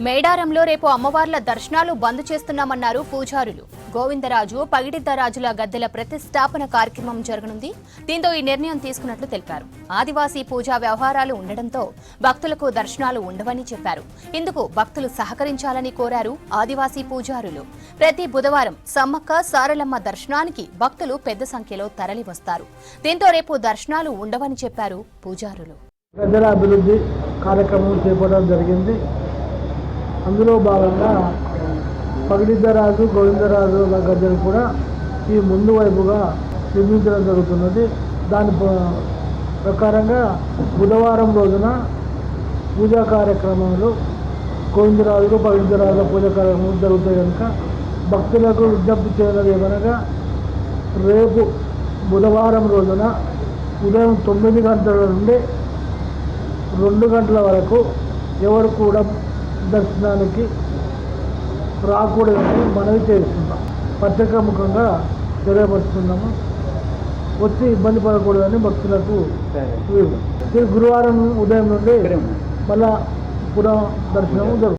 మేడారంలో రేపు అమ్మవార్ల దర్శనాలు బంద్ చేస్తున్నామన్నారు పూజారులు. గోవిందరాజు, పగిడిద్దరాజుల గద్దెల ప్రతిష్టాపన కార్యక్రమం జరగనుంది. దీంతో ఈ నిర్ణయం తీసుకున్నట్లు తెలిపారు. ఆదివాసీ పూజా వ్యవహారాలు ఉండడంతో భక్తులకు దర్శనాలు ఉండవని చెప్పారు. ఇందుకు భక్తులు సహకరించాలని కోరారు ఆదివాసీ పూజారులు. ప్రతి బుధవారం సమ్మక్క సారలమ్మ దర్శనానికి భక్తులు పెద్ద సంఖ్యలో తరలి వస్తారు. దీంతో రేపు దర్శనాలు ఉండవని చెప్పారు పూజారులు. గద్దెల అభివృద్ధి కార్యక్రమం చేపట్టడం జరిగింది. అందులో భాగంగా పగిడిద్దరాజు, గోవిందరాజుల గద్దెలు కూడా ఈ ముందు వైపుగా నిర్మించడం జరుగుతున్నది. దాని ప్రకారంగా బుధవారం రోజున పూజా కార్యక్రమాలు, గోవిందరాజులు, పగిడిద్దరాజుల పూజా కార్యక్రమాలు జరుగుతాయి కనుక భక్తులకు విజ్ఞప్తి చేయడం ఏమనగా రేపు బుధవారం రోజున ఉదయం 9 గంటల నుండి 2 గంటల వరకు ఎవరు కూడా దర్శనానికి రాకూడదని మనవి చేస్తున్నాం. పత్రికాముఖంగా తెలియపరుస్తున్నాము. వచ్చి ఇబ్బంది పడకూడదని భక్తులకు. గురువారం ఉదయం నుండి మళ్ళా పునః దర్శనము జరుగుతుంది.